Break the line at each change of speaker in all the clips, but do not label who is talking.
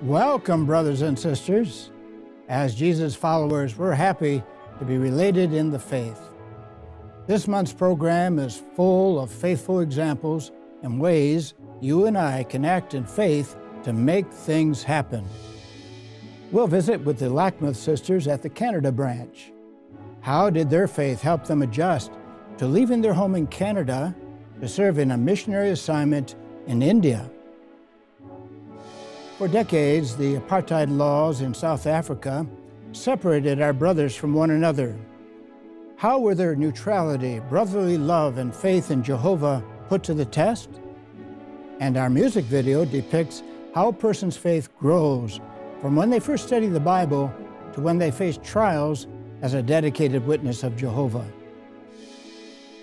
Welcome, brothers and sisters. As Jesus followers, we're happy to be related in the faith. This month's program is full of faithful examples and ways you and I can act in faith to make things happen. We'll visit with the Lackmuth sisters at the Canada branch. How did their faith help them adjust to leaving their home in Canada to serve in a missionary assignment in India? For decades, the apartheid laws in South Africa separated our brothers from one another. How were their neutrality, brotherly love, and faith in Jehovah put to the test? And our music video depicts how a person's faith grows from when they first study the Bible to when they face trials as a dedicated witness of Jehovah.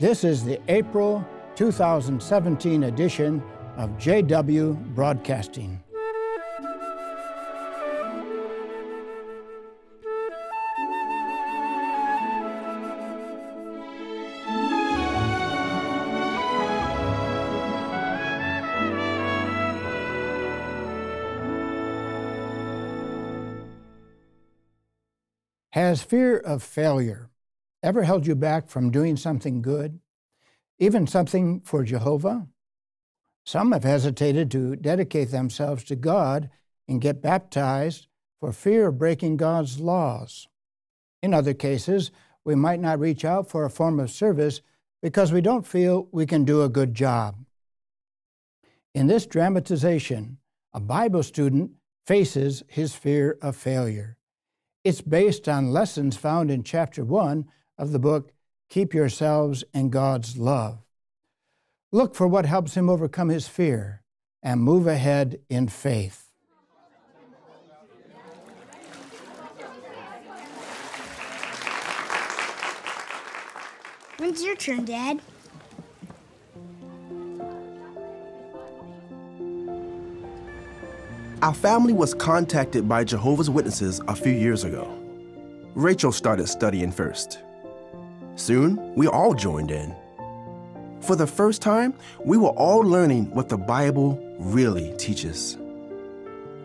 This is the April 2017 edition of JW Broadcasting. Has fear of failure ever held you back from doing something good, even something for Jehovah? Some have hesitated to dedicate themselves to God and get baptized for fear of breaking God's laws. In other cases, we might not reach out for a form of service because we don't feel we can do a good job. In this dramatization, a Bible student faces his fear of failure. It's based on lessons found in chapter 1 of the book, Keep Yourselves in God's Love. Look for what helps him overcome his fear and move ahead in faith.
When's your turn, Dad?
Our family was contacted by Jehovah's Witnesses a few years ago. Rachel started studying first. Soon, we all joined in. For the first time, we were all learning what the Bible really teaches.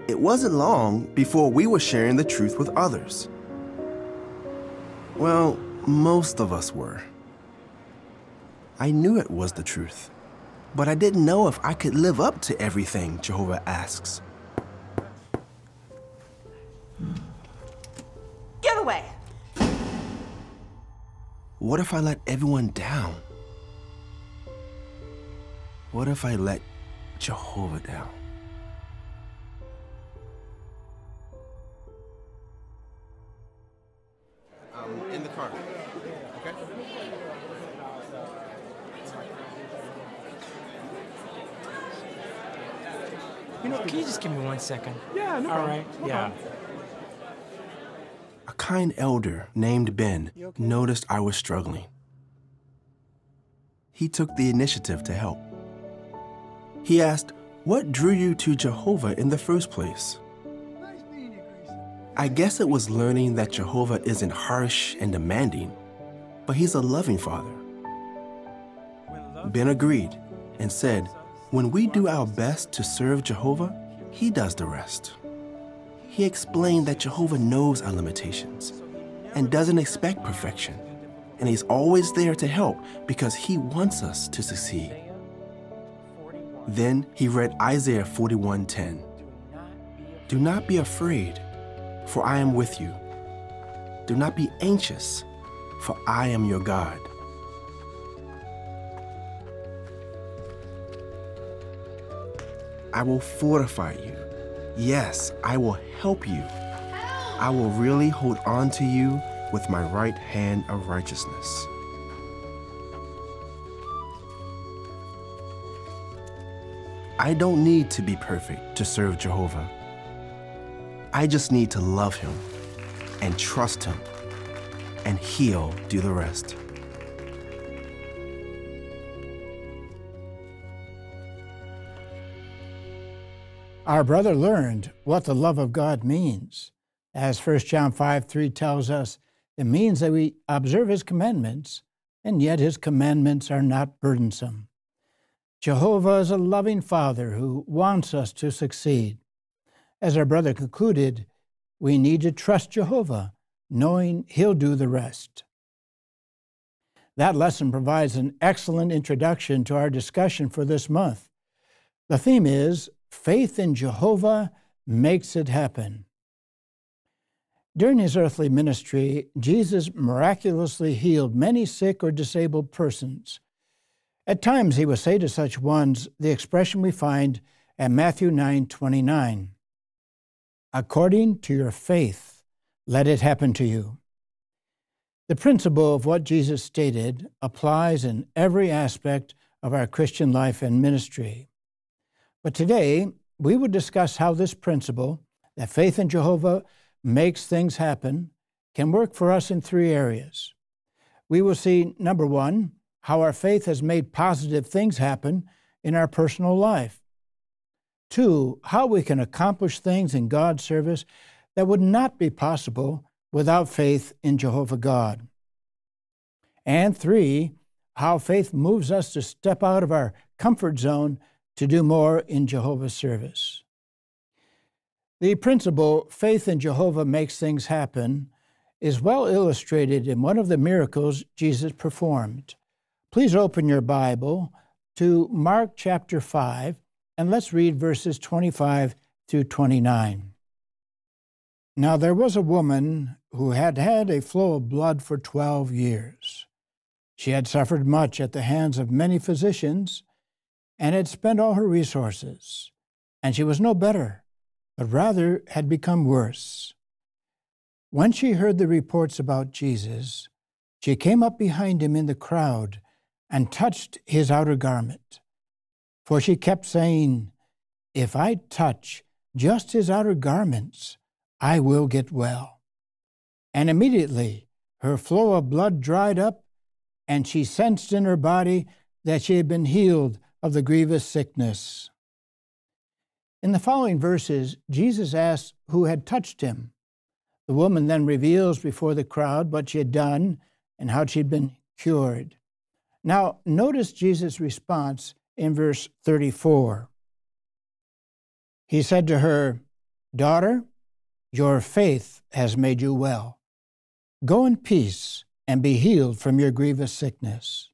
It wasn't long before we were sharing the truth with others. Well, most of us were. I knew it was the truth, but I didn't know if I could live up to everything Jehovah asks.
Get away!
What if I let everyone down? What if I let Jehovah down? In the car, okay?
You know, can you just give me 1 second?
Yeah, no problem.
All right, yeah.
A kind elder named Ben noticed I was struggling. He took the initiative to help. He asked, "What drew you to Jehovah in the first place?" I guess it was learning that Jehovah isn't harsh and demanding, but he's a loving father. Ben agreed and said, when we do our best to serve Jehovah, he does the rest. He explained that Jehovah knows our limitations and doesn't expect perfection, and he's always there to help because he wants us to succeed. Then he read Isaiah 41:10. Do not be afraid, for I am with you. Do not be anxious, for I am your God. I will fortify you. Yes, I will help you. I will really hold on to you with my right hand of righteousness. I don't need to be perfect to serve Jehovah. I just need to love him and trust him, and he'll do the rest.
Our brother learned what the love of God means. As 1 John 5:3 tells us, it means that we observe his commandments, and yet his commandments are not burdensome. Jehovah is a loving Father who wants us to succeed. As our brother concluded, we need to trust Jehovah, knowing He'll do the rest. That lesson provides an excellent introduction to our discussion for this month. The theme is, Faith in Jehovah Makes It Happen. During His earthly ministry, Jesus miraculously healed many sick or disabled persons. At times, He would say to such ones the expression we find at Matthew 9:29, "According to your faith, let it happen to you." The principle of what Jesus stated applies in every aspect of our Christian life and ministry. But today, we will discuss how this principle, that faith in Jehovah makes things happen, can work for us in three areas. We will see, number one, how our faith has made positive things happen in our personal life. Two, how we can accomplish things in God's service that would not be possible without faith in Jehovah God. And three, how faith moves us to step out of our comfort zone to do more in Jehovah's service. The principle, faith in Jehovah makes things happen, is well illustrated in one of the miracles Jesus performed. Please open your Bible to Mark chapter 5, and let's read verses 25 through 29. Now there was a woman who had had a flow of blood for 12 years. She had suffered much at the hands of many physicians and had spent all her resources, and she was no better, but rather had become worse. When she heard the reports about Jesus, she came up behind Him in the crowd and touched His outer garment. For she kept saying, "If I touch just His outer garments, I will get well." And immediately her flow of blood dried up, and she sensed in her body that she had been healed of the grievous sickness. In the following verses, Jesus asks who had touched Him. The woman then reveals before the crowd what she had done and how she had been cured. Now, notice Jesus' response in verse 34. He said to her, "Daughter, your faith has made you well. Go in peace and be healed from your grievous sickness."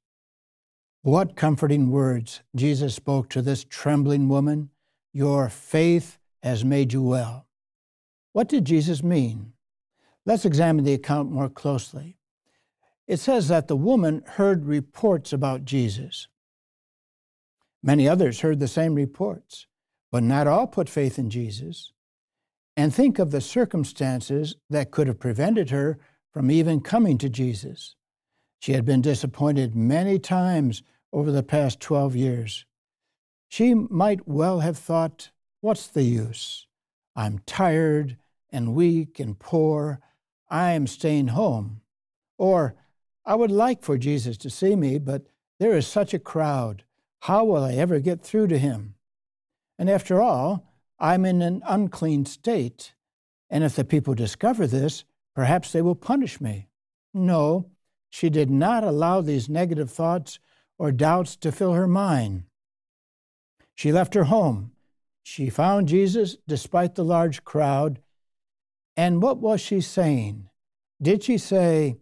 What comforting words Jesus spoke to this trembling woman. Your faith has made you well. What did Jesus mean? Let's examine the account more closely. It says that the woman heard reports about Jesus. Many others heard the same reports, but not all put faith in Jesus. And think of the circumstances that could have prevented her from even coming to Jesus. She had been disappointed many times over the past 12 years. She might well have thought, what's the use? I'm tired and weak and poor. I am staying home. Or, I would like for Jesus to see me, but there is such a crowd. How will I ever get through to Him? And after all, I'm in an unclean state. And if the people discover this, perhaps they will punish me. No, she did not allow these negative thoughts or doubts to fill her mind. She left her home. She found Jesus despite the large crowd. And what was she saying? Did she say,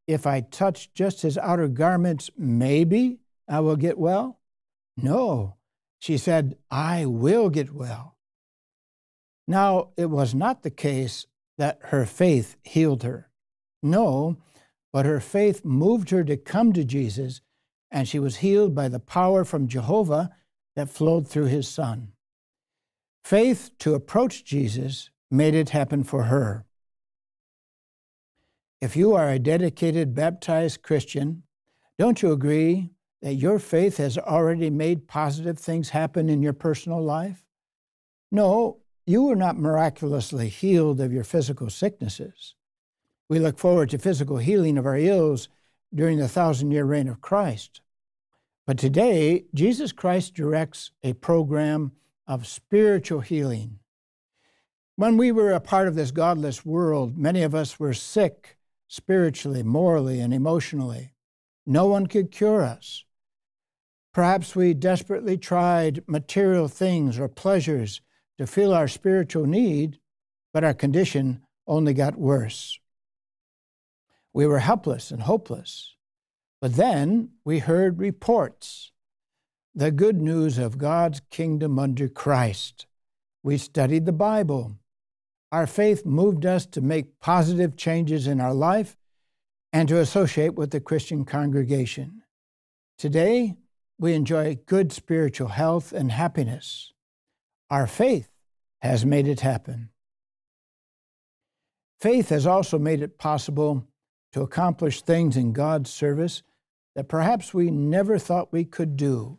if I touch just His outer garments, maybe I will get well? No, she said, I will get well. Now, it was not the case that her faith healed her. No, but her faith moved her to come to Jesus, and she was healed by the power from Jehovah that flowed through His Son. Faith to approach Jesus made it happen for her. If you are a dedicated, baptized Christian, don't you agree that your faith has already made positive things happen in your personal life? No, you were not miraculously healed of your physical sicknesses. We look forward to physical healing of our ills during the 1,000-year reign of Christ. But today, Jesus Christ directs a program of spiritual healing. When we were a part of this godless world, many of us were sick spiritually, morally, and emotionally. No one could cure us. Perhaps we desperately tried material things or pleasures to fill our spiritual need, but our condition only got worse. We were helpless and hopeless. But then we heard reports, the good news of God's kingdom under Christ. We studied the Bible. Our faith moved us to make positive changes in our life and to associate with the Christian congregation. Today, we enjoy good spiritual health and happiness. Our faith has made it happen. Faith has also made it possible to accomplish things in God's service that perhaps we never thought we could do.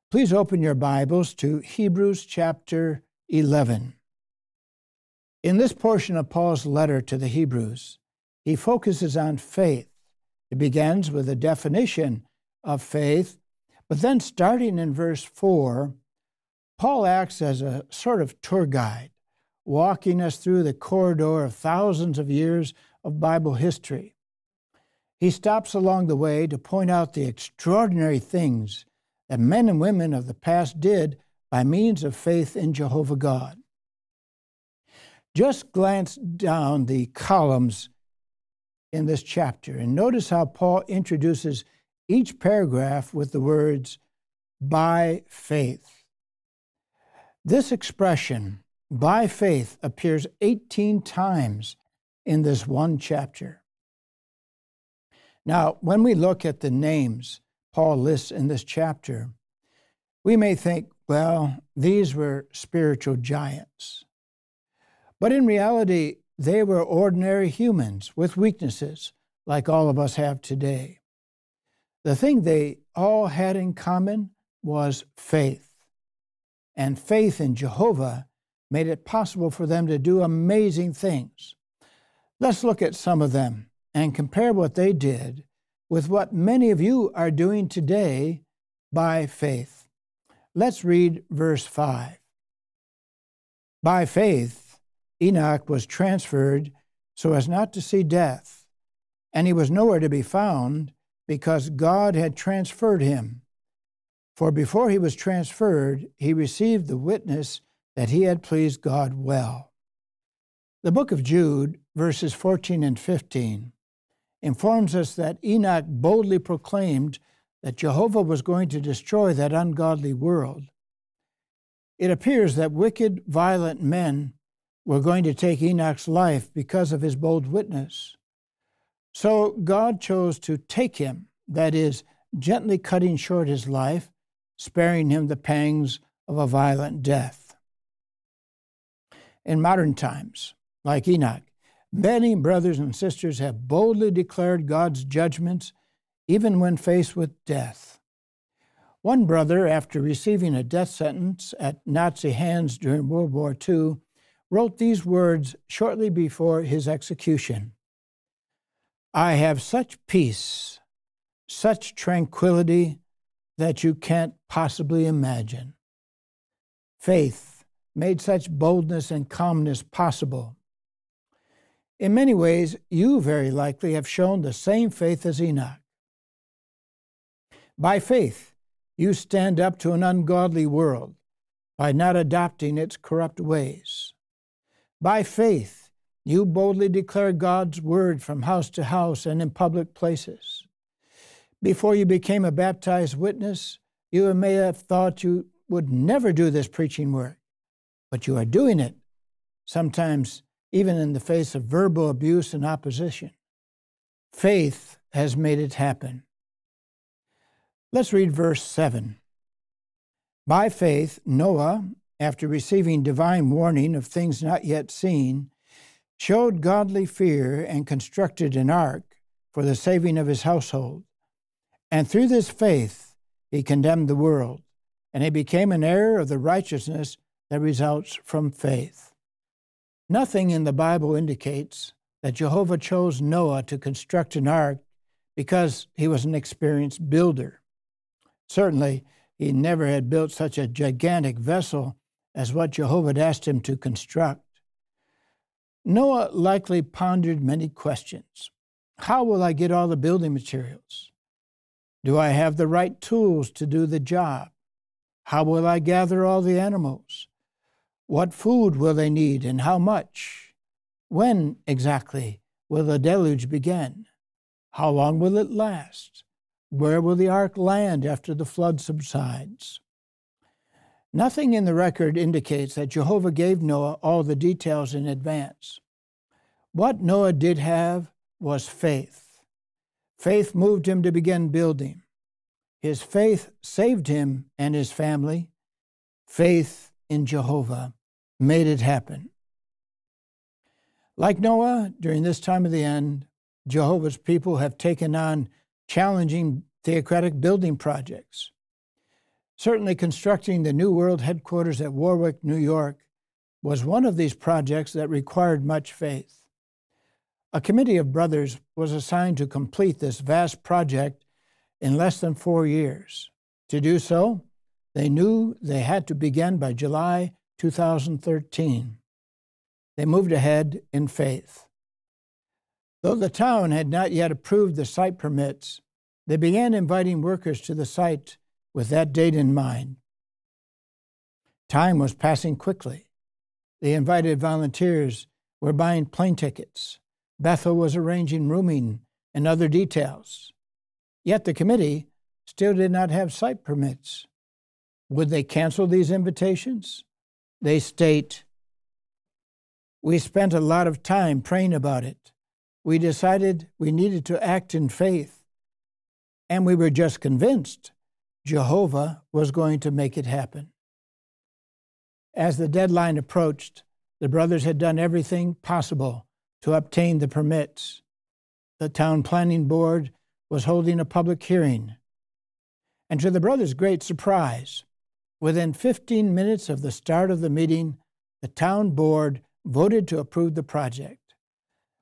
Please open your Bibles to Hebrews chapter 11. In this portion of Paul's letter to the Hebrews, he focuses on faith. It begins with a definition of faith, but then starting in verse 4, Paul acts as a sort of tour guide, walking us through the corridor of thousands of years of Bible history. He stops along the way to point out the extraordinary things that men and women of the past did by means of faith in Jehovah God. Just glance down the columns in this chapter and notice how Paul introduces each paragraph with the words, by faith. This expression, by faith, appears 18 times in this one chapter. Now, when we look at the names Paul lists in this chapter, we may think, well, these were spiritual giants. But in reality, they were ordinary humans with weaknesses like all of us have today. The thing they all had in common was faith. And faith in Jehovah made it possible for them to do amazing things. Let's look at some of them and compare what they did with what many of you are doing today by faith. Let's read verse 5. By faith, Enoch was transferred so as not to see death, and he was nowhere to be found because God had transferred him. For before he was transferred, he received the witness that he had pleased God well. The book of Jude, verses 14 and 15, informs us that Enoch boldly proclaimed that Jehovah was going to destroy that ungodly world. It appears that wicked, violent men were going to take Enoch's life because of his bold witness. So God chose to take him, that is, gently cutting short his life, sparing him the pangs of a violent death. In modern times, like Enoch, many brothers and sisters have boldly declared God's judgments even when faced with death. One brother, after receiving a death sentence at Nazi hands during World War II, wrote these words shortly before his execution. I have such peace, such tranquility that you can't possibly imagine. Faith made such boldness and calmness possible. In many ways, you very likely have shown the same faith as Enoch. By faith, you stand up to an ungodly world by not adopting its corrupt ways. By faith, you boldly declare God's word from house to house and in public places. Before you became a baptized witness, you may have thought you would never do this preaching work, but you are doing it, sometimes even in the face of verbal abuse and opposition. Faith has made it happen. Let's read verse 7. By faith, Noah, after receiving divine warning of things not yet seen, showed godly fear and constructed an ark for the saving of his household. And through this faith, he condemned the world, and he became an heir of the righteousness that results from faith. Nothing in the Bible indicates that Jehovah chose Noah to construct an ark because he was an experienced builder. Certainly, he never had built such a gigantic vessel as what Jehovah had asked him to construct. Noah likely pondered many questions. How will I get all the building materials? Do I have the right tools to do the job? How will I gather all the animals? What food will they need and how much? When exactly will the deluge begin? How long will it last? Where will the ark land after the flood subsides? Nothing in the record indicates that Jehovah gave Noah all the details in advance. What Noah did have was faith. Faith moved him to begin building. His faith saved him and his family. Faith in Jehovah made it happen. Like Noah, during this time of the end, Jehovah's people have taken on challenging theocratic building projects. Certainly, constructing the New World headquarters at Warwick, New York, was one of these projects that required much faith. A committee of brothers was assigned to complete this vast project in less than 4 years. To do so, they knew they had to begin by July 2013. They moved ahead in faith. Though the town had not yet approved the site permits, they began inviting workers to the site with that date in mind. Time was passing quickly. The invited volunteers were buying plane tickets. Bethel was arranging rooming and other details. Yet the committee still did not have site permits. Would they cancel these invitations? They state, "We spent a lot of time praying about it. We decided we needed to act in faith, and we were just convinced Jehovah was going to make it happen." As the deadline approached, the brothers had done everything possible to obtain the permits. The town planning board was holding a public hearing. And to the brothers' great surprise, within 15 minutes of the start of the meeting, the town board voted to approve the project.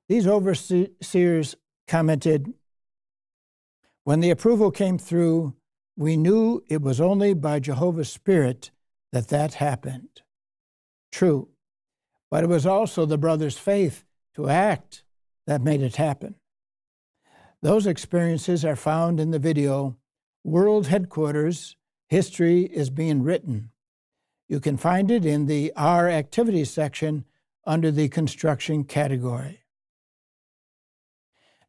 These overseers commented, "When the approval came through, we knew it was only by Jehovah's Spirit that happened." True, but it was also the brothers' faith to act that made it happen. Those experiences are found in the video, World Headquarters, History is Being Written. You can find it in the Our Activities section under the construction category.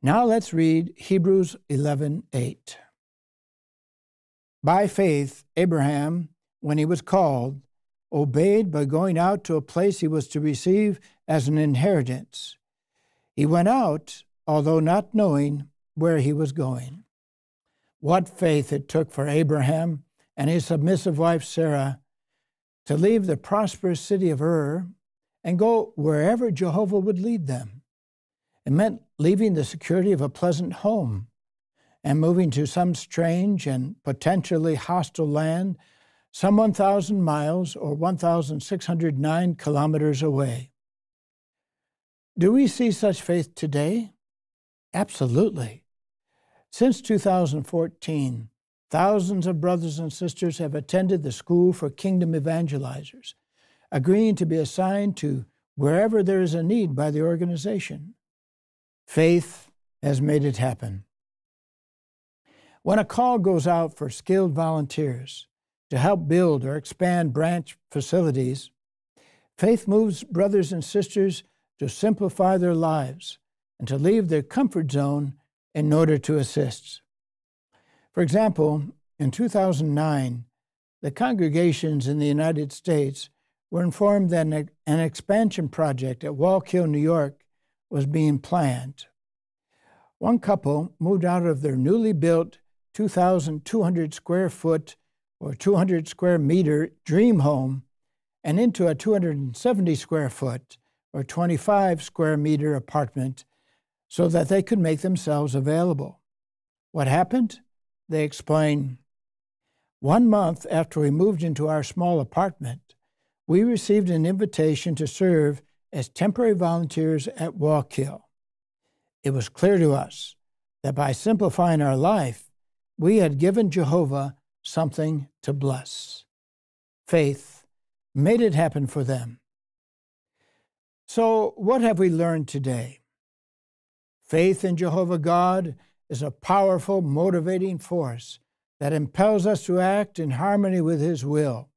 Now let's read Hebrews 11:8. By faith, Abraham, when he was called, obeyed by going out to a place he was to receive as an inheritance. He went out, although not knowing where he was going. What faith it took for Abraham and his submissive wife Sarah to leave the prosperous city of Ur and go wherever Jehovah would lead them. It meant leaving the security of a pleasant home and moving to some strange and potentially hostile land some 1,000 miles or 1,609 kilometers away. Do we see such faith today? Absolutely. Since 2014, thousands of brothers and sisters have attended the School for Kingdom Evangelizers, agreeing to be assigned to wherever there is a need by the organization. Faith has made it happen. When a call goes out for skilled volunteers to help build or expand branch facilities, faith moves brothers and sisters to simplify their lives and to leave their comfort zone in order to assist. For example, in 2009, the congregations in the United States were informed that an expansion project at Wallkill, New York, was being planned. One couple moved out of their newly built 2,200 square foot or 200 square meter dream home and into a 270 square foot or 25 square meter apartment so that they could make themselves available. What happened? They explain, 1 month after we moved into our small apartment, we received an invitation to serve as temporary volunteers at Wallkill. It was clear to us that by simplifying our life, we had given Jehovah something to bless. Faith made it happen for them. So, what have we learned today? Faith in Jehovah God is a powerful, motivating force that impels us to act in harmony with His will.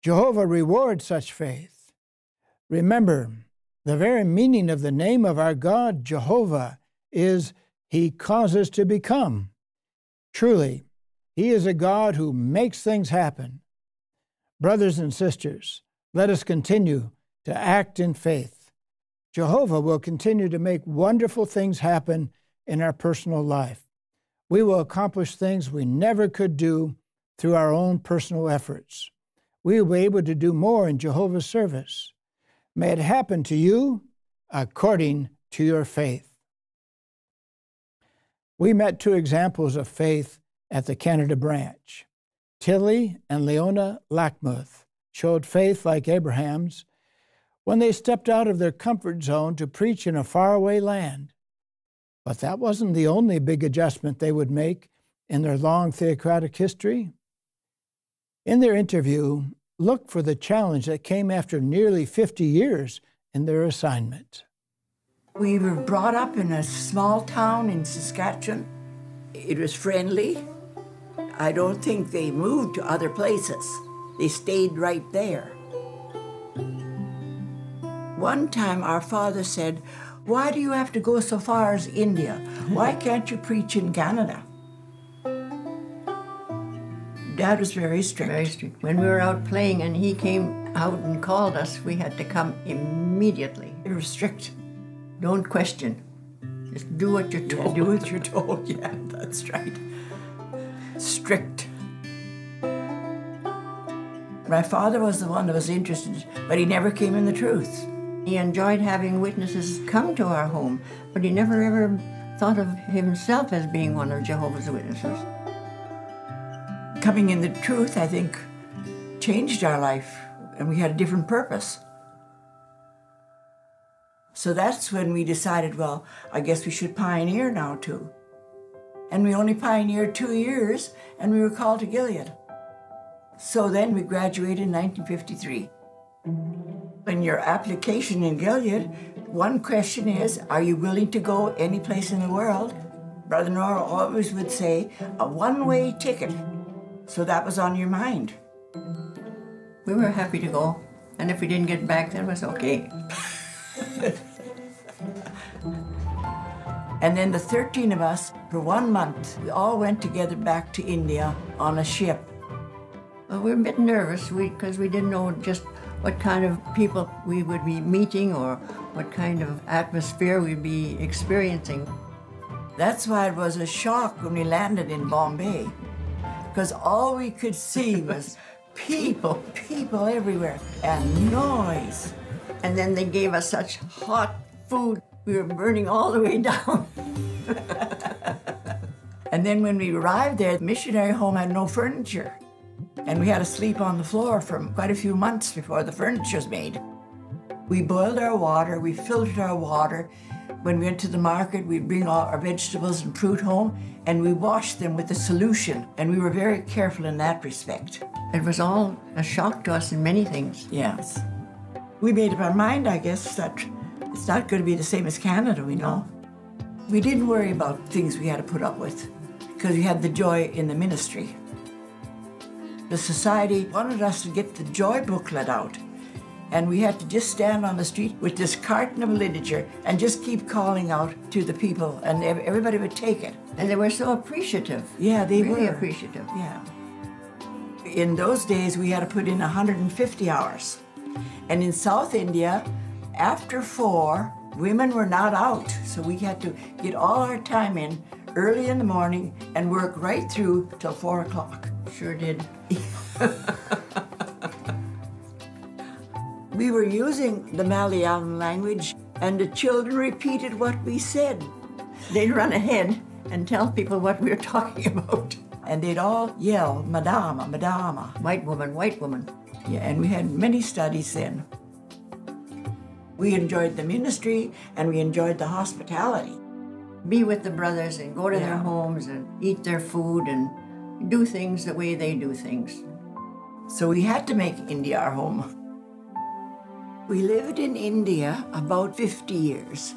Jehovah rewards such faith. Remember, the very meaning of the name of our God, Jehovah, is He causes to become. Truly, He is a God who makes things happen. Brothers and sisters, let us continue to act in faith. Jehovah will continue to make wonderful things happen in our personal life. We will accomplish things we never could do through our own personal efforts. We will be able to do more in Jehovah's service. May it happen to you according to your faith. We met two examples of faith at the Canada branch. Tilly and Leona Lackmuth showed faith like Abraham's when they stepped out of their comfort zone to preach in a faraway land. But that wasn't the only big adjustment they would make in their long theocratic history. In their interview, look for the challenge that came after nearly 50 years in their assignment.
We were brought up in a small town in Saskatchewan. It was friendly. I don't think they moved to other places. They stayed right there. One time our father said, "Why do you have to go so far as India? Why can't you preach in Canada?" Dad was very strict.
Very strict. When we were out playing and he came out and called us, we had to come immediately.
They were strict.
Don't question. Just do what you're told.
Yeah, do what you're told. Yeah, that's right. Strict. My father was the one that was interested, but he never came in the truth.
He enjoyed having witnesses come to our home, but he never ever thought of himself as being one of Jehovah's Witnesses.
Coming in the truth, I think, changed our life, and we had a different purpose. So that's when we decided, well, I guess we should pioneer now too. And we only pioneered 2 years, and we were called to Gilead. So then we graduated in 1953. In your application in Gilead, one question is, are you willing to go any place in the world? Brother Nora always would say, a one-way ticket. So that was on your mind.
We were happy to go, and if we didn't get back, that was okay.
And then the 13 of us, for 1 month, we all went together back to India on a ship.
Well, we were a bit nervous because we didn't know just what kind of people we would be meeting or what kind of atmosphere we'd be experiencing.
That's why it was a shock when we landed in Bombay, because all we could see was people everywhere, and noise.
And then they gave us such hot food, we were burning all the way down.
And then when we arrived there, the missionary home had no furniture. And we had to sleep on the floor for quite a few months before the furniture was made. We boiled our water, we filtered our water. When we went to the market, we'd bring all our vegetables and fruit home, and we washed them with a solution. And we were very careful in that respect.
It was all a shock to us in many things.
Yes. We made up our mind, I guess, that it's not going to be the same as Canada, we know. We didn't worry about things we had to put up with, because we had the joy in the ministry. The society wanted us to get the joy booklet out, and we had to just stand on the street with this carton of literature and just keep calling out to the people, and everybody would take it.
And they were so appreciative.
Yeah, they
really
were.
Appreciative.
Yeah. In those days, we had to put in 150 hours. And in South India, after 4, women were not out, so we had to get all our time in early in the morning and work right through till 4 o'clock.
Sure did.
We were using the Malayalam language, and the children repeated what we said.
They'd run ahead and tell people what we were talking about.
And they'd all yell, "Madama, Madama."
White woman, white woman.
Yeah, and we had many studies then. We enjoyed the ministry, and we enjoyed the hospitality.
Be with the brothers and go to their homes and eat their food and do things the way they do things.
So we had to make India our home. We lived in India about 50 years.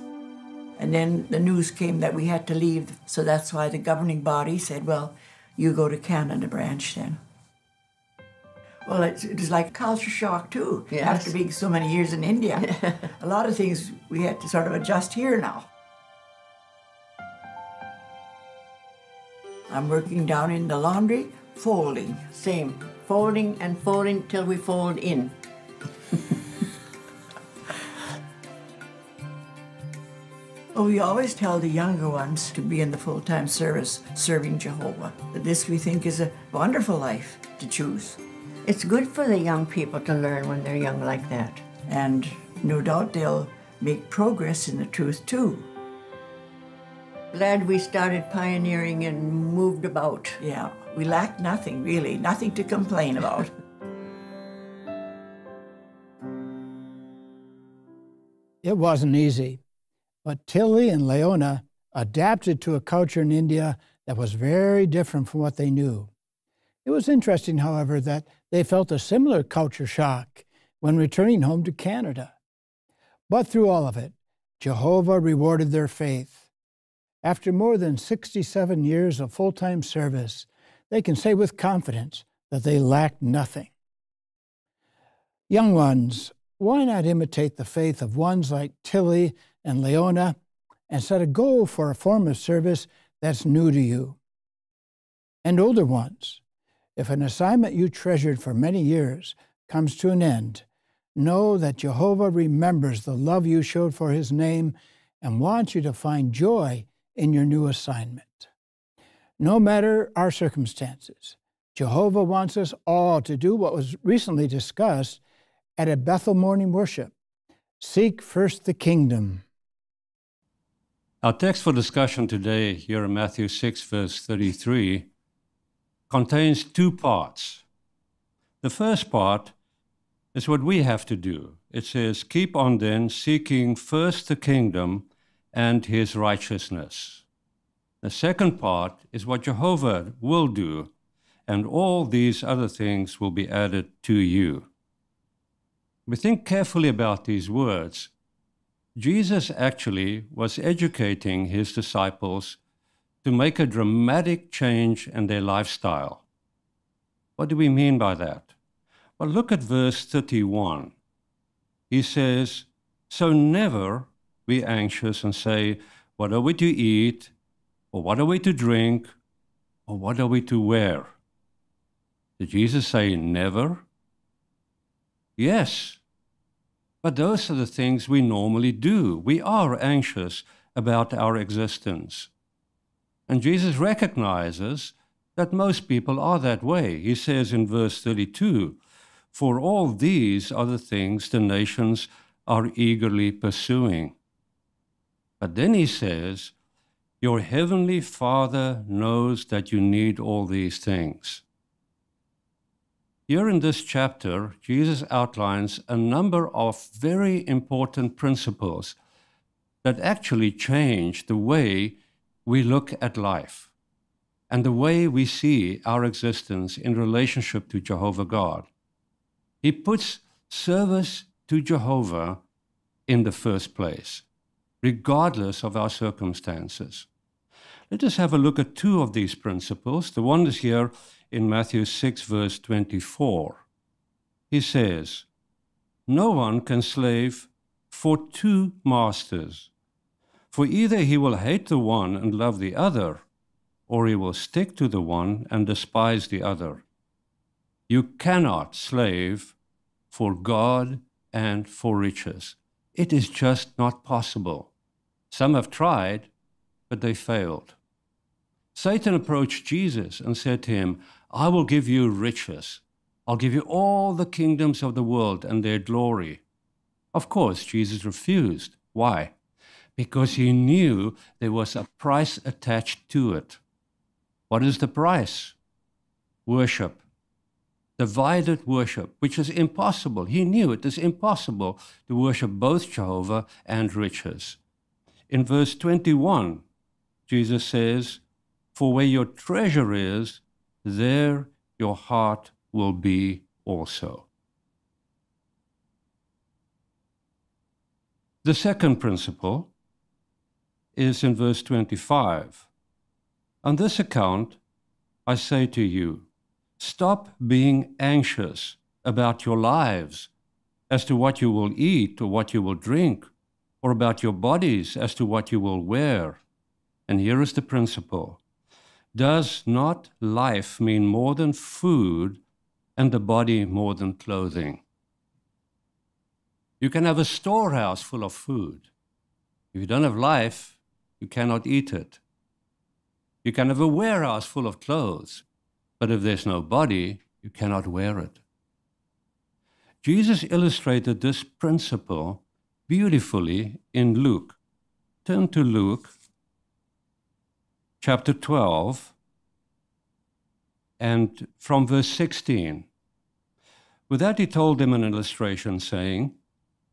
And then the news came that we had to leave, so that's why the governing body said, well, you go to Canada branch then. Well, it was like culture shock too.
Yes.
After being so many years in India, a lot of things we had to sort of adjust here now. I'm working down in the laundry, folding.
Same. Folding and folding till we fold in.
Well, we always tell the younger ones to be in the full-time service, serving Jehovah. This we think is a wonderful life to choose.
It's good for the young people to learn when they're young like that.
And no doubt they'll make progress in the truth too.
Glad we started pioneering and moved about.
Yeah, we lacked nothing really, nothing to complain about.
It wasn't easy, but Tilly and Leona adapted to a culture in India that was very different from what they knew. It was interesting, however, that they felt a similar culture shock when returning home to Canada. But through all of it, Jehovah rewarded their faith. After more than 67 years of full-time service, they can say with confidence that they lacked nothing. Young ones, why not imitate the faith of ones like Tilly and Leona and set a goal for a form of service that's new to you? And older ones, if an assignment you treasured for many years comes to an end, know that Jehovah remembers the love you showed for His name and wants you to find joy in your new assignment. No matter our circumstances, Jehovah wants us all to do what was recently discussed at a Bethel morning worship. Seek first the kingdom.
Our text for discussion today, here in Matthew 6, verse 33, contains two parts. The first part is what we have to do. It says, keep on then seeking first the kingdom and His righteousness. The second part is what Jehovah will do, and all these other things will be added to you. We think carefully about these words. Jesus actually was educating His disciples to make a dramatic change in their lifestyle. What do we mean by that? Well, look at verse 31. He says, so never be anxious and say, what are we to eat, or what are we to drink, or what are we to wear? Did Jesus say never? Yes, but those are the things we normally do. We are anxious about our existence. And Jesus recognizes that most people are that way. He says in verse 32, for all these are the things the nations are eagerly pursuing. But then he says, your heavenly Father knows that you need all these things. Here in this chapter, Jesus outlines a number of very important principles that actually change the way we look at life and the way we see our existence in relationship to Jehovah God. He puts service to Jehovah in the first place, regardless of our circumstances. Let us have a look at two of these principles. The one is here in Matthew 6, verse 24. He says, no one can slave for two masters, for either he will hate the one and love the other, or he will stick to the one and despise the other. You cannot slave for God and for riches. It is just not possible. Some have tried, but they failed. Satan approached Jesus and said to him, I will give you riches. I'll give you all the kingdoms of the world and their glory. Of course, Jesus refused. Why? Because he knew there was a price attached to it. What is the price? Worship. Divided worship, which is impossible. He knew it is impossible to worship both Jehovah and riches. In verse 21, Jesus says, for where your treasure is, there your heart will be also. The second principle is in verse 25. On this account, I say to you, Stop being anxious about your lives as to what you will eat or what you will drink, or about your bodies as to what you will wear. And here is the principle. Does not life mean more than food and the body more than clothing? You can have a storehouse full of food. If you don't have life, you cannot eat it. You can have a warehouse full of clothes, but if there's no body, you cannot wear it. Jesus illustrated this principle beautifully in Luke. Turn to Luke chapter 12 and from verse 16. With that he told them an illustration, saying,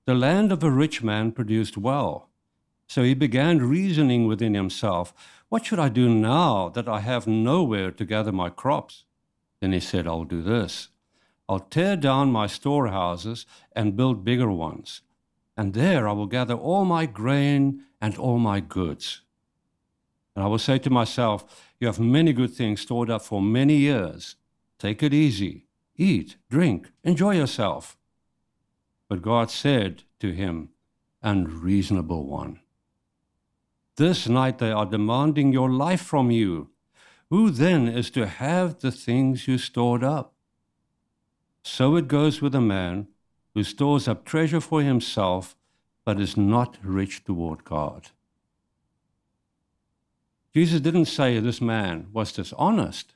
"The land of a rich man produced well. So he began reasoning within himself, 'What should I do now that I have nowhere to gather my crops?' Then he said, 'I'll do this. I'll tear down my storehouses and build bigger ones, and there I will gather all my grain and all my goods. And I will say to myself, you have many good things stored up for many years. Take it easy. Eat, drink, enjoy yourself.' But God said to him, 'Unreasonable one, this night they are demanding your life from you. Who then is to have the things you stored up? So it goes with a man who stores up treasure for himself, but is not rich toward God.'" Jesus didn't say this man was dishonest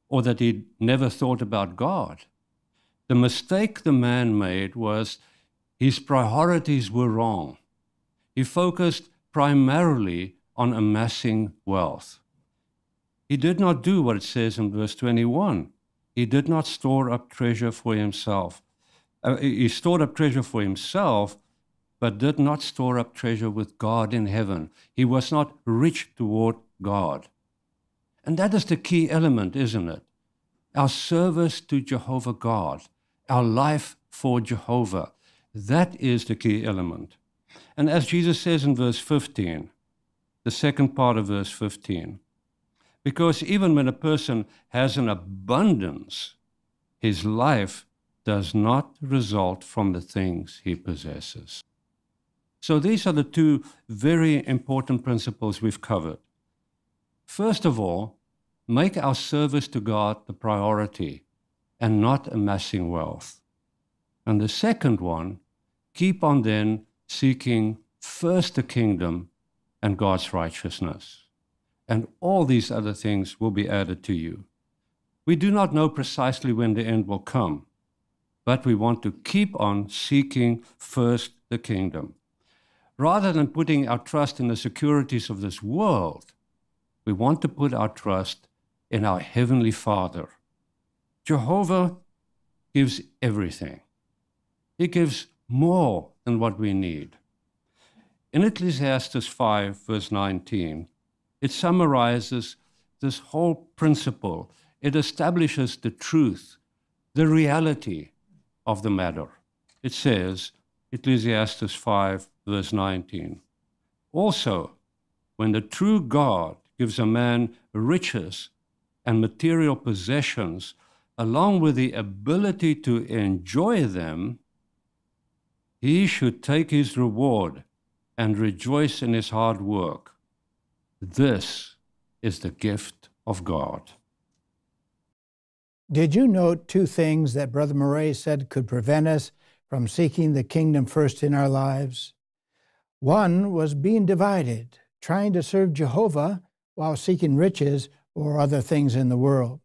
or that he never thought about God. The mistake the man made was his priorities were wrong. He focused primarily on amassing wealth. He did not do what it says in verse 21. He did not store up treasure for himself. He stored up treasure for himself, but did not store up treasure with God in heaven. He was not rich toward God. And that is the key element, isn't it? Our service to Jehovah God, our life for Jehovah. That is the key element. And as Jesus says in verse 15, the second part of verse 15, because even when a person has an abundance, his life does not result from the things he possesses. So these are the two very important principles we've covered. First of all, make our service to God the priority and not amassing wealth. And the second one, keep on then seeking first the kingdom and God's righteousness. And all these other things will be added to you. We do not know precisely when the end will come, but we want to keep on seeking first the kingdom. Rather than putting our trust in the securities of this world, we want to put our trust in our Heavenly Father. Jehovah gives everything. He gives more than what we need. In Ecclesiastes 5, verse 19, it summarizes this whole principle. It establishes the truth, the reality of the matter. It says, Ecclesiastes 5, verse 19, "Also, when the true God gives a man riches and material possessions, along with the ability to enjoy them, he should take his reward and rejoice in his hard work. This is the gift of God."
Did you note two things that Brother Murray said could prevent us from seeking the kingdom first in our lives? One was being divided, trying to serve Jehovah while seeking riches or other things in the world.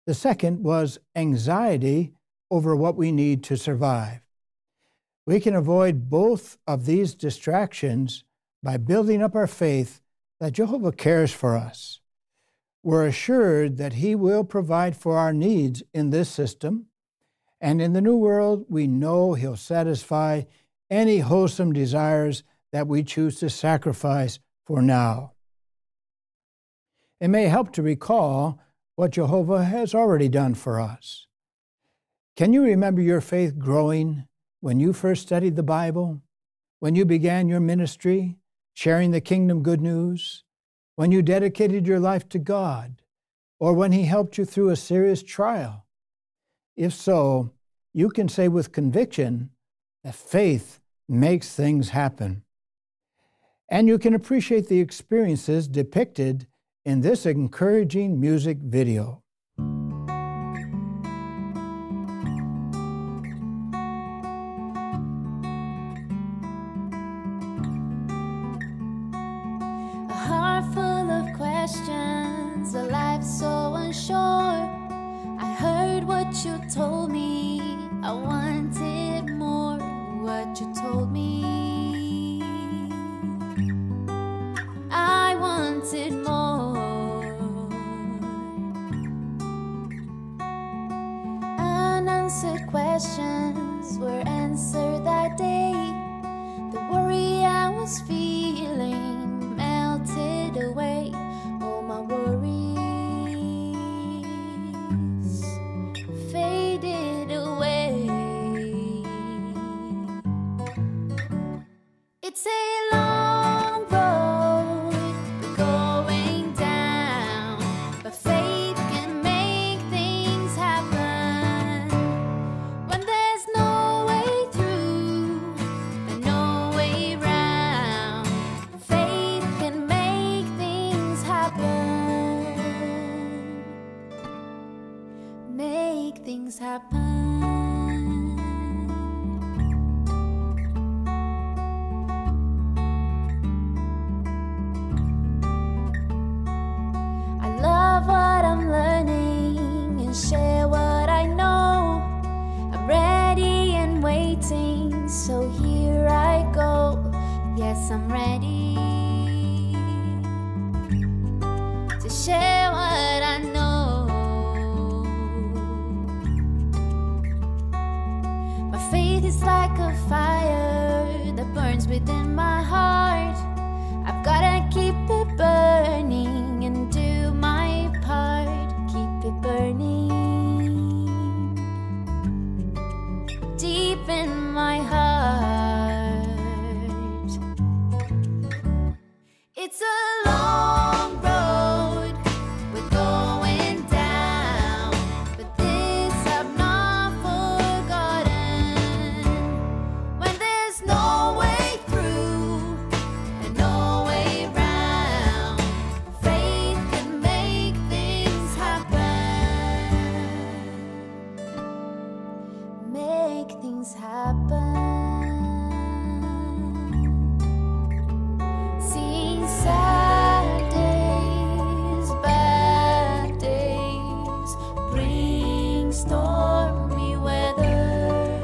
The second was anxiety over what we need to survive. We can avoid both of these distractions by building up our faith that Jehovah cares for us. We're assured that He will provide for our needs in this system, and in the new world, we know He'll satisfy any wholesome desires that we choose to sacrifice for now. It may help to recall what Jehovah has already done for us. Can you remember your faith growing when you first studied the Bible, when you began your ministry, sharing the kingdom good news, when you dedicated your life to God, or when He helped you through a serious trial? If so, you can say with conviction that faith makes things happen. And you can appreciate the experiences depicted in this encouraging music video.
A heart full of questions, a life so unsure. I heard what you told me, I wanted more. What you told me, I wanted more. Unanswered questions were answered that day. The worry I was feeling melted away. All my worries faded away. It's a long road we're going down, but faith can make things happen. When there's no way through and no way round, faith can make things happen. Make things happen. What I'm learning and share what I know. I'm ready and waiting, so here I go. Yes, I'm ready to share what I know. My faith is like a fire that burns within my heart. I've gotta keep it burning and do my part. Keep it burning deep in my heart. It's a long road we're going down, but this I've not forgotten. When there's no way through and no way round, faith can make things happen. Make things happen. See sad days, bad days, bring stormy weather,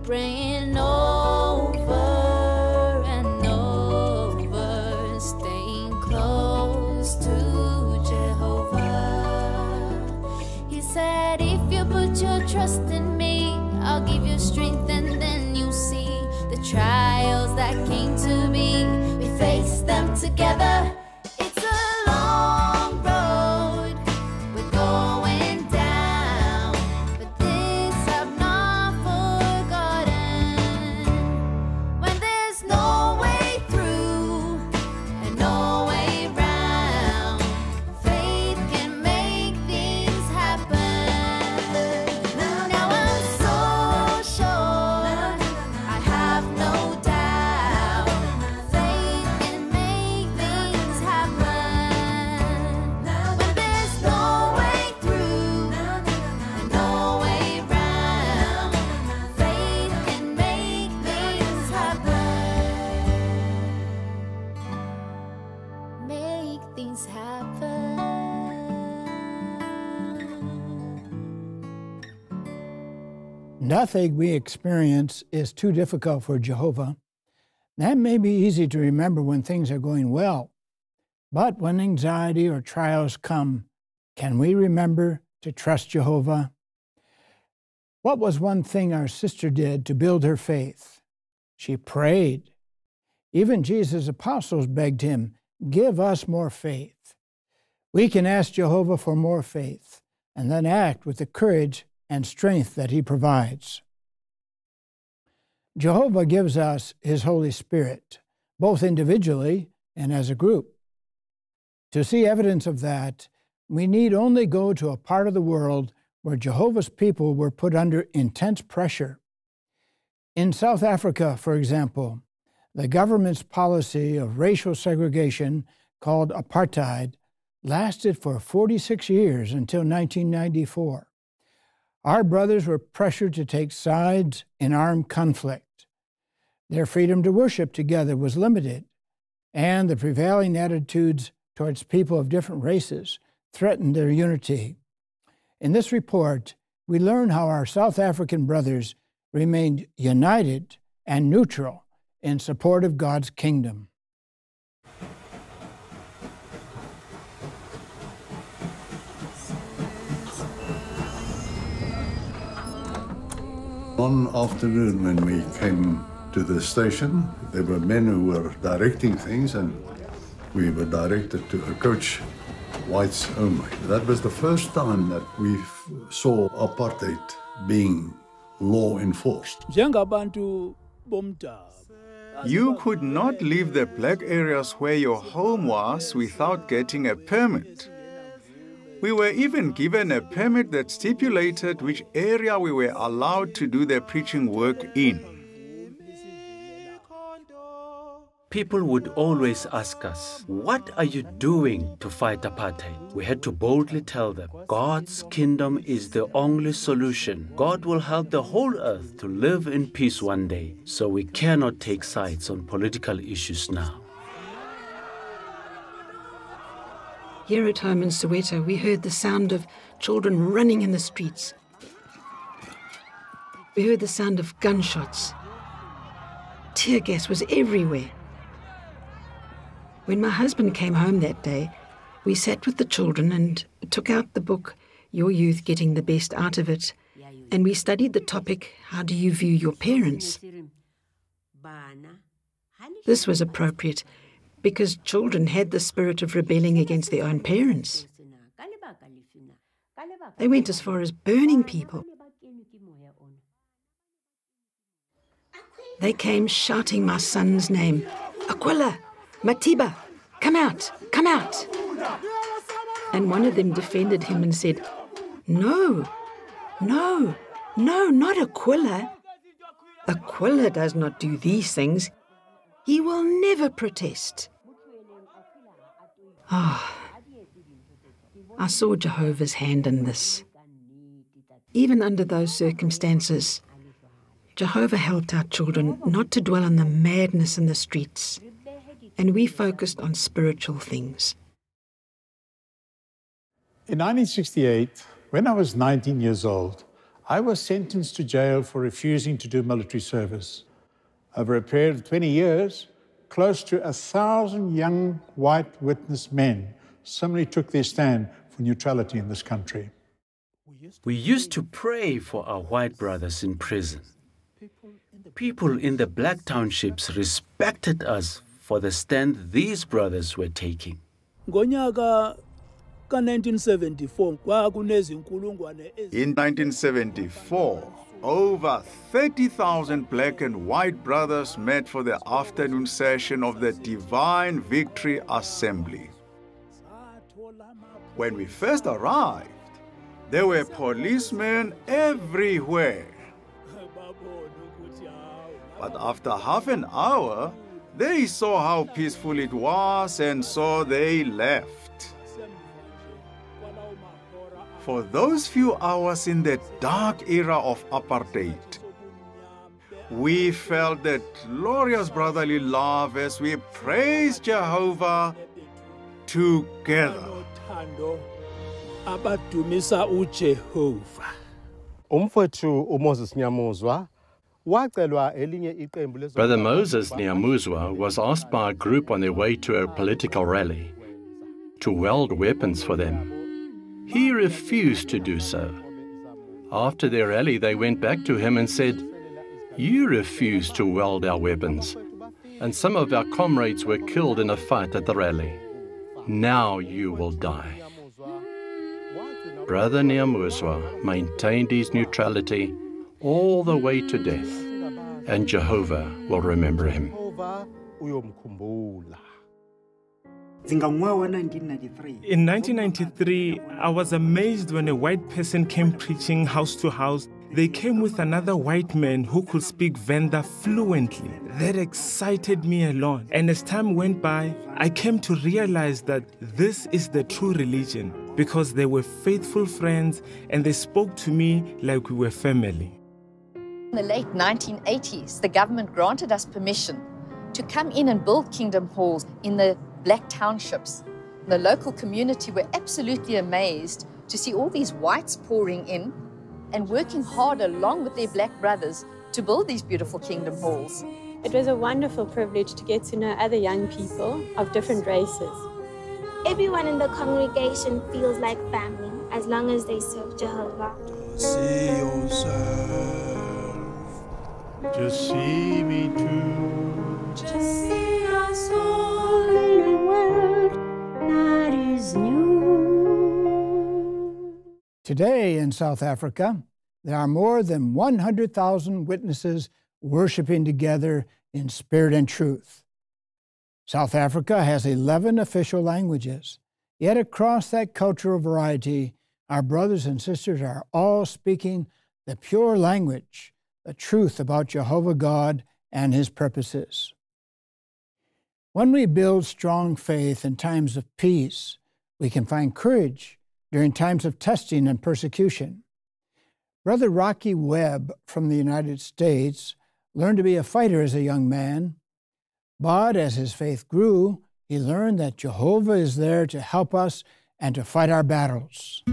praying over and over, staying close to Jehovah. He said, if you put your trust in me, I'll give you strength, and then you'll see the trials that came to me. We face them together. It's a long road we're going down, but this I've not forgotten. When there's no way through and no way round, faith can make things happen. Now I'm so sure, I have no doubt, faith can make things happen. When there's no way through and no way round, faith can make things happen. Make things happen.
Nothing we experience is too difficult for Jehovah. That may be easy to remember when things are going well, but when anxiety or trials come, can we remember to trust Jehovah? What was one thing our sister did to build her faith? She prayed. Even Jesus' apostles begged him, give us more faith. We can ask Jehovah for more faith and then act with the courage and strength that he provides. Jehovah gives us his Holy Spirit, both individually and as a group. To see evidence of that, We need only go to a part of the world where Jehovah's people were put under intense pressure. In South Africa, for example, the government's policy of racial segregation, called apartheid, lasted for 46 years until 1994. Our brothers were pressured to take sides in armed conflict. Their freedom to worship together was limited, and the prevailing attitudes towards people of different races threatened their unity. In this report, we learn how our South African brothers remained united and neutral in support of God's kingdom.
One afternoon when we came to the station, there were men who were directing things, and we were directed to coach whites only. That was the first time that we saw apartheid being law enforced.
You could not leave the black areas where your home was without getting a permit. We were even given a permit that stipulated which area we were allowed to do the preaching work in.
People would always ask us, what are you doing to fight apartheid? We had to boldly tell them, God's kingdom is the only solution. God will help the whole earth to live in peace one day, so we cannot take sides on political issues now.
Here at home in Soweto, we heard the sound of children running in the streets. We heard the sound of gunshots. Tear gas was everywhere. When my husband came home that day, we sat with the children and took out the book, Your Youth Getting the Best Out of It, and we studied the topic, How Do You View Your Parents? This was appropriate because children had the spirit of rebelling against their own parents. They went as far as burning people. They came shouting my son's name, Aquila, Matiba, come out, come out. And one of them defended him and said, No, no, no, not Aquila. Aquila does not do these things. He will never protest. I saw Jehovah's hand in this. Even under those circumstances, Jehovah helped our children not to dwell on the madness in the streets, and we focused on spiritual things.
In 1968, when I was 19 years old, I was sentenced to jail for refusing to do military service. Over a period of 20 years, close to 1,000 young white witness men similarly took their stand for neutrality in this country.
We used to pray for our white brothers in prison. People in the black townships respected us for the stand these brothers were taking.
In 1974, over 30,000 black and white brothers met for the afternoon session of the Divine Victory Assembly. When we first arrived, there were policemen everywhere. But after half an hour, they saw how peaceful it was, and so they left. For those few hours in the dark era of apartheid, we felt that glorious brotherly love as we praised Jehovah together.
Umfowethu uMoses Nyamuzwa wacelwa elinye iqembu lezo.
Brother Moses Nyamuzwa was asked by a group on their way to a political rally to weld weapons for them. He refused to do so. After their rally, they went back to him and said, "You refuse to weld our weapons, and some of our comrades were killed in a fight at the rally. Now you will die." Brother Nyamuzwa maintained his neutrality all the way to death, and Jehovah will remember him.
In 1993, I was amazed when a white person came preaching house to house. They came with another white man who could speak Venda fluently. That excited me a lot. And as time went by, I came to realize that this is the true religion because they were faithful friends and they spoke to me like we were family.
In the late 1980s, the government granted us permission to come in and build kingdom halls in the black townships. The local community were absolutely amazed to see all these whites pouring in and working hard along with their black brothers to build these beautiful kingdom halls.
It was a wonderful privilege to get to know other young people of different races.
Everyone in the congregation feels like family as long as they serve Jehovah.
See yourself. Just see me too.
Just see us all in a world that is new.
Today in South Africa, there are more than 100,000 witnesses worshiping together in spirit and truth. South Africa has 11 official languages, yet across that cultural variety, our brothers and sisters are all speaking the pure language, the truth about Jehovah God and His purposes. When we build strong faith in times of peace, we can find courage during times of testing and persecution. Brother Rocky Webb from the United States learned to be a fighter as a young man, but as his faith grew, he learned that Jehovah is there to help us and to fight our battles.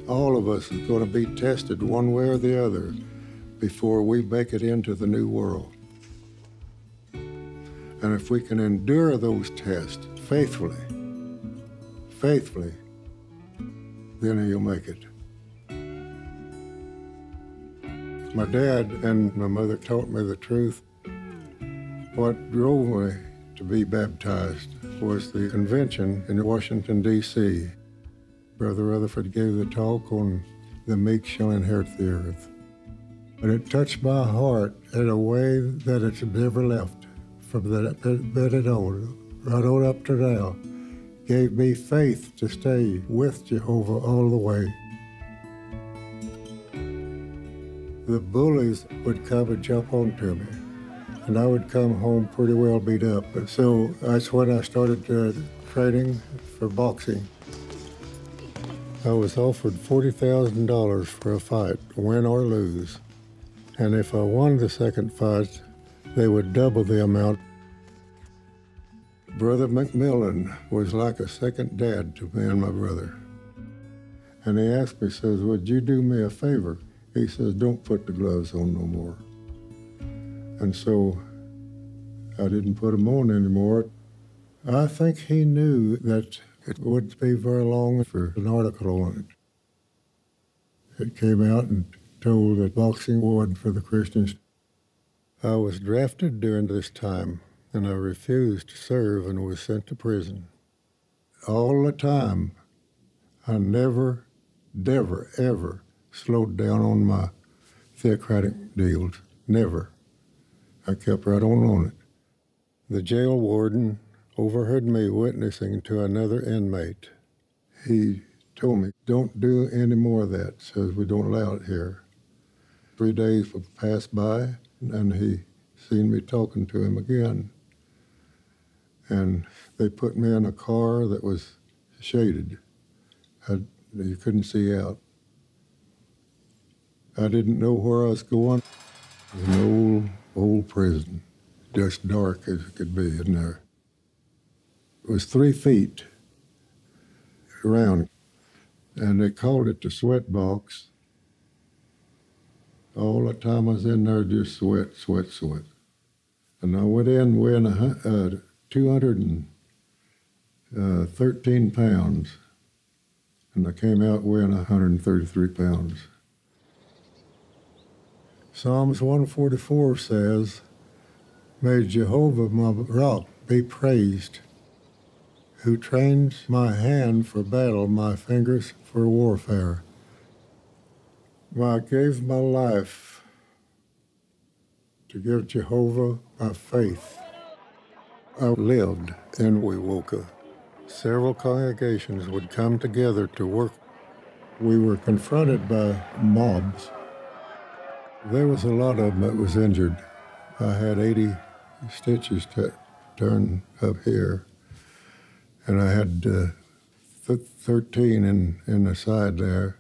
All of us is going to be tested one way or the other before we make it into the new world. And if we can endure those tests faithfully, then you'll make it. My dad and my mother taught me the truth. What drove me to be baptized was the convention in Washington, D.C. Brother Rutherford gave the talk on the meek shall inherit the earth. But it touched my heart in a way that it's never left from that minute on, right on up to now. Gave me faith to stay with Jehovah all the way. The bullies would come and jump onto me, and I would come home pretty well beat up. So that's when I started training for boxing. I was offered $40,000 for a fight, win or lose. And if I won the second fight, they would double the amount. Brother McMillan was like a second dad to me and my brother. And he asked me, says, would you do me a favor? He says, don't put the gloves on no more. And so I didn't put them on anymore. I think he knew that it wouldn't be very long for an article on it. It came out and told that boxing wasn't for the Christians. I was drafted during this time, and I refused to serve and was sent to prison. All the time, I never, ever slowed down on my theocratic deals. Never. I kept right on it. The jail warden overheard me witnessing to another inmate. He told me, don't do any more of that, says we don't allow it here. 3 days would pass by, and he seen me talking to him again. And they put me in a car that was shaded. You couldn't see out. I didn't know where I was going. It was an old prison, just dark as it could be in there. It was 3 feet around, and they called it the sweat box. All the time I was in there, just sweat. And I went in weighing 213 pounds, and I came out weighing 133 pounds. Psalms 144 says, May Jehovah my rock be praised, who trains my hand for battle, my fingers for warfare. I gave my life to give Jehovah my faith. I lived in Wewoka. Several congregations would come together to work. We were confronted by mobs. There was a lot of them that was injured. I had 80 stitches turned up here, and I had 13 in the side there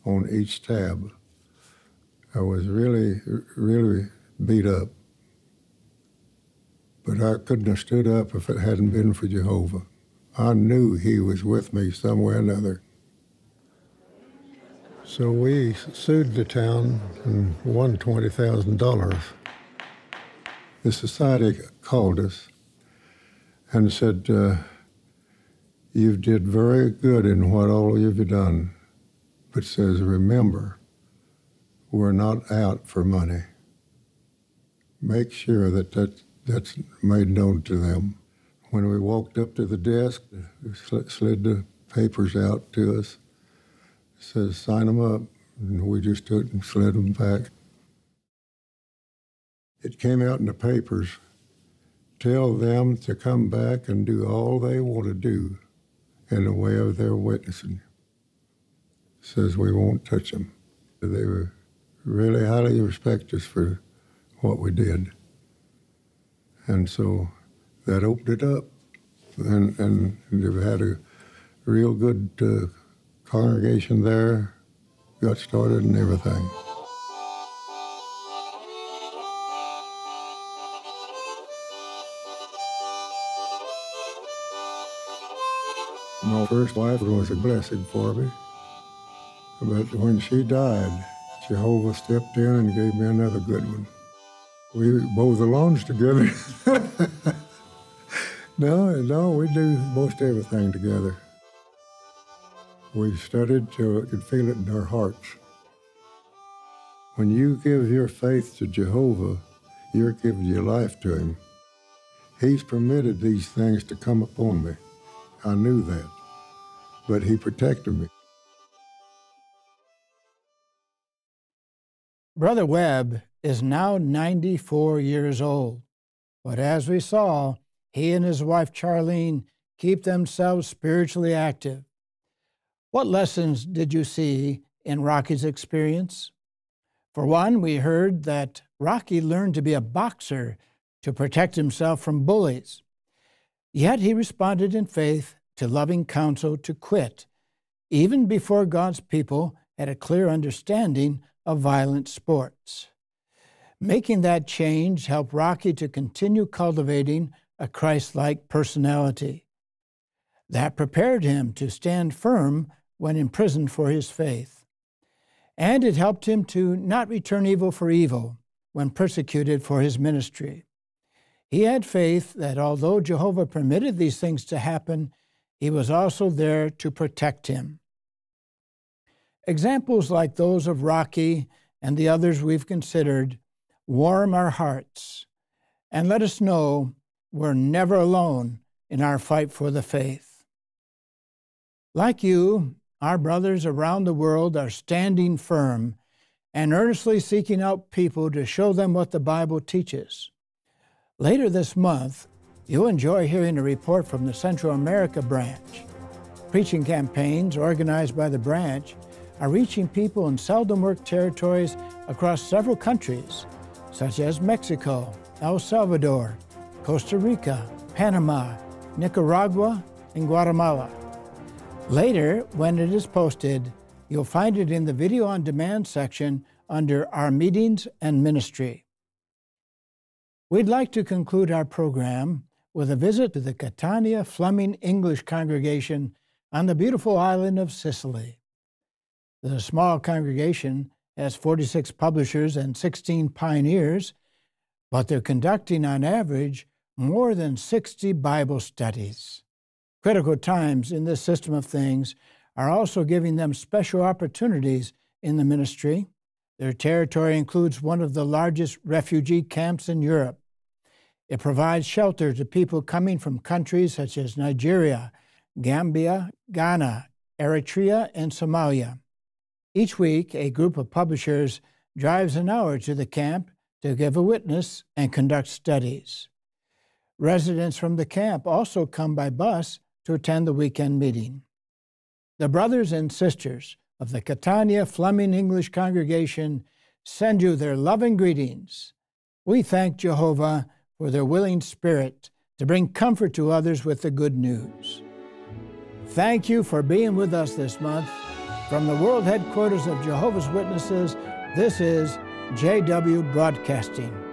on each tab. I was really, really beat up. But I couldn't have stood up if it hadn't been for Jehovah. I knew he was with me somewhere or another. So we sued the town and won $20,000. The society called us and said, you did very good in what all you've done, but says, remember, we're not out for money. Make sure that's made known to them. When we walked up to the desk, they slid the papers out to us. It says, sign them up. And we just took and slid them back. It came out in the papers. Tell them to come back and do all they want to do in the way of their witnessing. It says we won't touch them. They were really highly respect us for what we did. And so that opened it up. And they've had a real good congregation there, got started and everything. My first wife was a blessing for me. But when she died, Jehovah stepped in and gave me another good one. We mow the lawns together. No, we do most everything together. We studied till we could feel it in our hearts. When you give your faith to Jehovah, you're giving your life to him. He's permitted these things to come upon me. I knew that, but he protected me.
Brother Webb is now 94 years old, but as we saw, he and his wife Charlene keep themselves spiritually active. What lessons did you see in Rocky's experience? For one, we heard that Rocky learned to be a boxer to protect himself from bullies. Yet he responded in faith to loving counsel to quit, even before God's people had a clear understanding of violent sports. Making that change helped Rocky to continue cultivating a Christ-like personality. That prepared him to stand firm when imprisoned for his faith. And it helped him to not return evil for evil when persecuted for his ministry. He had faith that although Jehovah permitted these things to happen, he was also there to protect him. Examples like those of Rocky and the others we've considered warm our hearts and let us know we're never alone in our fight for the faith. Like you, our brothers around the world are standing firm and earnestly seeking out people to show them what the Bible teaches. Later this month, you'll enjoy hearing a report from the Central America branch. Preaching campaigns organized by the branch are reaching people in seldom worked territories across several countries, such as Mexico, El Salvador, Costa Rica, Panama, Nicaragua, and Guatemala. Later, when it is posted, you'll find it in the Video on Demand section under Our Meetings and Ministry. We'd like to conclude our program with a visit to the Catania Fleming English congregation on the beautiful island of Sicily. The small congregation has 46 publishers and 16 pioneers, but they're conducting on average more than 60 Bible studies. Critical times in this system of things are also giving them special opportunities in the ministry. Their territory includes one of the largest refugee camps in Europe. It provides shelter to people coming from countries such as Nigeria, Gambia, Ghana, Eritrea, and Somalia. Each week, a group of publishers drives an hour to the camp to give a witness and conduct studies. Residents from the camp also come by bus to attend the weekend meeting. The brothers and sisters of the Catania Fleming English congregation send you their loving greetings. We thank Jehovah for their willing spirit to bring comfort to others with the good news. Thank you for being with us this month. From the world headquarters of Jehovah's Witnesses, this is JW Broadcasting.